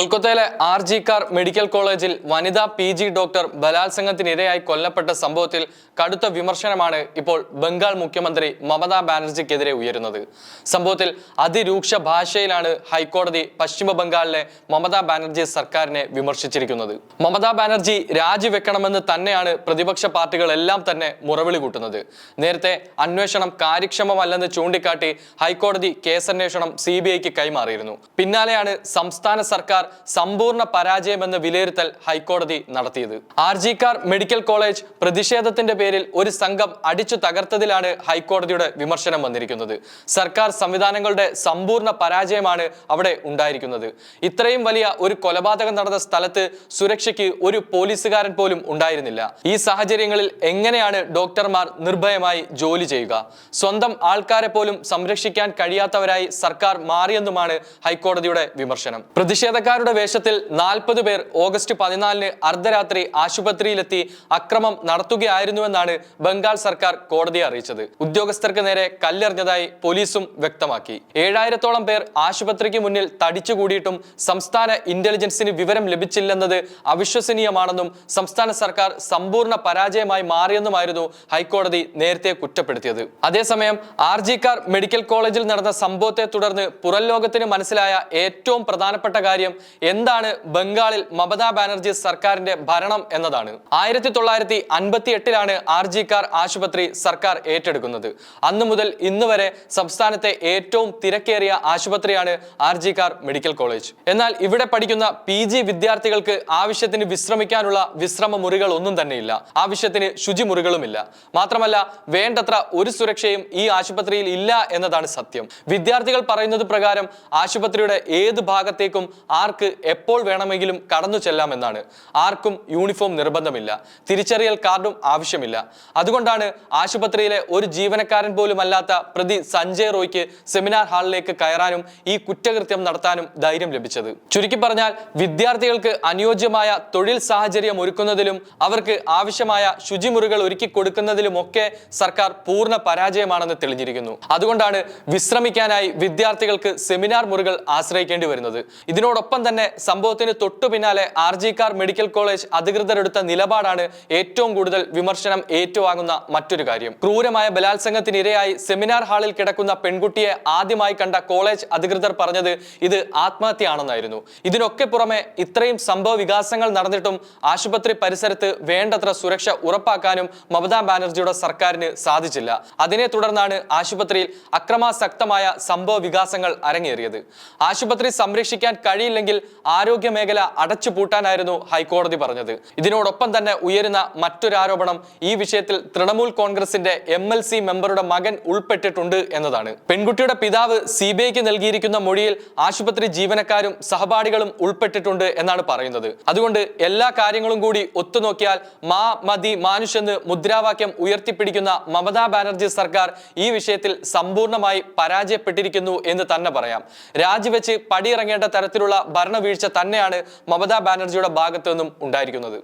കൊൽക്കത്തയിലെ RJ car medical കോളേജിൽ വനിതാ PG ഡോക്ടർ ബലാത്സംഗത്തിനിരയായി കൊല്ലപ്പെട്ട സംഭവത്തിൽ കടുത്ത വിമർശനമാണ് ഇപ്പോൾ ബംഗാൾ മുഖ്യമന്ത്രി മമതാ ബാനർജിക്കെതിരെ ഉയരുന്നത്. സംഭവത്തിൽ അതിരൂക്ഷ ഭാഷയിലാണ് ഹൈക്കോടതി പശ്ചിമ ബംഗാളിലെ മമതാ ബാനർജി സർക്കാരിനെ വിമർശിച്ചിരിക്കുന്നത്. മമതാ ബാനർജി രാജിവെക്കണമെന്ന് തന്നെയാണ് പ്രതിപക്ഷ പാർട്ടികളെല്ലാം തന്നെ മുറവിളി കൂട്ടുന്നത്. നേരത്തെ അന്വേഷണം കാര്യക്ഷമമല്ലെന്ന് ചൂണ്ടിക്കാട്ടി ഹൈക്കോടതി കേസന്വേഷണം CBIക്ക് കൈമാറിയിരുന്നു. പിന്നാലെയാണ് സംസ്ഥാന സർക്കാർ സമ്പൂർണ്ണ പരാജയമെന്ന വിലയിരുത്തൽ ഹൈക്കോടതി നടത്തിയത്. ആർജി കാർ മെഡിക്കൽ കോളേജ് പ്രതിഷേധത്തിന്റെ പേരിൽ ഒരു സംഘം അടിച്ചു തകർത്തതിലാണ് ഹൈക്കോടതിയുടെ വിമർശനം വന്നിരിക്കുന്നത്. സർക്കാർ സംവിധാനങ്ങളുടെ സമ്പൂർണ്ണ പരാജയമാണ് അവിടെ ഉണ്ടായിരിക്കുന്നത്. ഇത്രയും വലിയ ഒരു കൊലപാതകം നടന്ന സ്ഥലത്ത് സുരക്ഷയ്ക്ക് ഒരു പോലീസുകാരൻ പോലും ഉണ്ടായിരുന്നില്ല. ഈ സാഹചര്യങ്ങളിൽ എങ്ങനെയാണ് ഡോക്ടർമാർ നിർഭയമായി ജോലി ചെയ്യുക? സ്വന്തം ആൾക്കാരെ പോലും സംരക്ഷിക്കാൻ കഴിയാത്തവരായി സർക്കാർ മാറിയെന്നുമാണ് ഹൈക്കോടതിയുടെ വിമർശനം. പ്രതിഷേധക്കാരുടെ വേഷത്തിൽ 40 പേർ ഓഗസ്റ്റ് 14-ന് അർദ്ധരാത്രി ആശുപത്രിയിലെത്തി അക്രമം നടത്തുകയായിരുന്നുവെന്നാണ് ബംഗാൾ സർക്കാർ കോടതിയെ അറിയിച്ചത്. ഉദ്യോഗസ്ഥർക്ക് നേരെ കല്ലെറിഞ്ഞതായി പോലീസും വ്യക്തമാക്കി. 7000-ഓളം പേർ ആശുപത്രിക്ക് മുന്നിൽ തടിച്ചുകൂടിയിട്ടും സംസ്ഥാന ഇന്റലിജൻസിന് വിവരം ലഭിച്ചില്ലെന്നത് അവിശ്വസനീയമാണെന്നും സംസ്ഥാന സർക്കാർ സമ്പൂർണ്ണ പരാജയമായി മാറിയെന്നുമായിരുന്നു ഹൈക്കോടതി നേരത്തെ കുറ്റപ്പെടുത്തിയത്. അതേസമയം ആർജി കാർ മെഡിക്കൽ കോളേജിൽ നടന്ന സംഭവത്തെ തുടർന്ന് പുറം ലോകത്തിന് മനസ്സിലായ ഏറ്റവും പ്രധാനപ്പെട്ട കാര്യം എന്താണ് ബംഗാളിൽ മമതാ ബാനർജി സർക്കാരിന്റെ ഭരണം എന്നതാണ്. 1958-ലാണ് ആർജി കാർ ആശുപത്രി സർക്കാർ ഏറ്റെടുക്കുന്നത്. അന്നു മുതൽ ഇന്ന് വരെ സംസ്ഥാനത്തെ ഏറ്റവും തിരക്കേറിയ ആശുപത്രിയാണ് ആർജി കാർ മെഡിക്കൽ കോളേജ്. എന്നാൽ ഇവിടെ പഠിക്കുന്ന PG വിദ്യാർത്ഥികൾക്ക് ആവശ്യത്തിന് വിശ്രമിക്കാനുള്ള വിശ്രമ മുറികൾ ഒന്നും തന്നെയില്ല. ആവശ്യത്തിന് ശുചിമുറികളുമില്ല. മാത്രമല്ല വേണ്ടത്ര ഒരു സുരക്ഷയും ഈ ആശുപത്രിയിൽ ഇല്ല എന്നതാണ് സത്യം. വിദ്യാർത്ഥികൾ പറയുന്നത് പ്രകാരം ആശുപത്രിയുടെ ഏത് ഭാഗത്തേക്കും ആർക്ക് എപ്പോൾ വേണമെങ്കിലും കടന്നു ചെല്ലാമെന്നാണ്. ആർക്കും യൂണിഫോം നിർബന്ധമില്ല. തിരിച്ചറിയൽ കാർഡും ആവശ്യമില്ല. അതുകൊണ്ടാണ് ആശുപത്രിയിലെ ഒരു ജീവനക്കാരൻ പോലും അല്ലാത്ത പ്രതി സഞ്ജയ് റോയ്ക്ക് സെമിനാർ ഹാളിലേക്ക് കയറാനും ഈ കുറ്റകൃത്യം നടത്താനും ധൈര്യം ലഭിച്ചത്. ചുരുക്കി പറഞ്ഞാൽ വിദ്യാർത്ഥികൾക്ക് അനുയോജ്യമായ തൊഴിൽ സാഹചര്യം ഒരുക്കുന്നതിലും അവർക്ക് ആവശ്യമായ ശുചിമുറികൾ ഒരുക്കി കൊടുക്കുന്നതിലുമൊക്കെ സർക്കാർ പൂർണ്ണ പരാജയമാണെന്ന് തെളിഞ്ഞിരിക്കുന്നു. അതുകൊണ്ടാണ് വിശ്രമിക്കാനായി വിദ്യാർത്ഥികൾക്ക് സെമിനാർ മുറികൾ ആശ്രയിക്കേണ്ടി വരുന്നത്. ഇതിനോടൊപ്പം തന്നെ സംഭവത്തിന് തൊട്ടു പിന്നാലെ ആർജി കാർ മെഡിക്കൽ കോളേജ് അധികൃതരെടുത്ത നിലപാടാണ് ഏറ്റവും കൂടുതൽ വിമർശനം ഏറ്റുവാങ്ങുന്ന മറ്റൊരു കാര്യം. ക്രൂരമായ ബലാത്സംഗത്തിനിരയായി സെമിനാർ ഹാളിൽ കിടക്കുന്ന പെൺകുട്ടിയെ ആദ്യമായി കണ്ട കോളേജ് അധികൃതർ പറഞ്ഞത് ഇത് ആത്മഹത്യയാണെന്നായിരുന്നു. ഇതിനൊക്കെ പുറമെ ഇത്രയും സംഭവ വികാസങ്ങൾ നടന്നിട്ടും ആശുപത്രി പരിസരത്ത് വേണ്ടത്ര സുരക്ഷ ഉറപ്പാക്കാനും മമതാ ബാനർജിയുടെ സർക്കാരിന് സാധിച്ചില്ല. അതിനെ തുടർന്നാണ് ആശുപത്രിയിൽ അക്രമാസക്തമായ സംഭവ വികാസങ്ങൾ അരങ്ങേറിയത്. ആശുപത്രി സംരക്ഷിക്കാൻ കഴിയില്ലെങ്കിൽ ആരോഗ്യ മേഖല അടച്ചുപൂട്ടാനായിരുന്നു ഹൈക്കോടതി പറഞ്ഞത്. ഇതിനോടൊപ്പം തന്നെ ഉയരുന്ന മറ്റൊരു ആരോപണം ഈ വിഷയത്തിൽ തൃണമൂൽ കോൺഗ്രസിന്റെ MLC മെമ്പറുടെ മകൻ ഉൾപ്പെട്ടിട്ടുണ്ട് എന്നതാണ്. പെൺകുട്ടിയുടെ പിതാവ് CBIക്ക് നൽകിയിരിക്കുന്ന മൊഴിയിൽ ആശുപത്രി ജീവനക്കാരും സഹപാഠികളും ഉൾപ്പെട്ടിട്ടുണ്ട് എന്നാണ് പറയുന്നത്. അതുകൊണ്ട് എല്ലാ കാര്യങ്ങളും കൂടി ഒത്തുനോക്കിയാൽ മാ മതി മാനുഷ് എന്ന് മുദ്രാവാക്യം ഉയർത്തിപ്പിടിക്കുന്ന മമതാ ബാനർജി സർക്കാർ ഈ വിഷയത്തിൽ സമ്പൂർണ്ണമായി പരാജയപ്പെട്ടിരിക്കുന്നു എന്ന് തന്നെ പറയാം. രാജിവെച്ച് പടിയിറങ്ങേണ്ട തരത്തിലുള്ള ഭരണവീഴ്ച തന്നെയാണ് മമതാ ബാനർജിയുടെ ഭാഗത്തു നിന്നും ഉണ്ടായിരിക്കുന്നത്.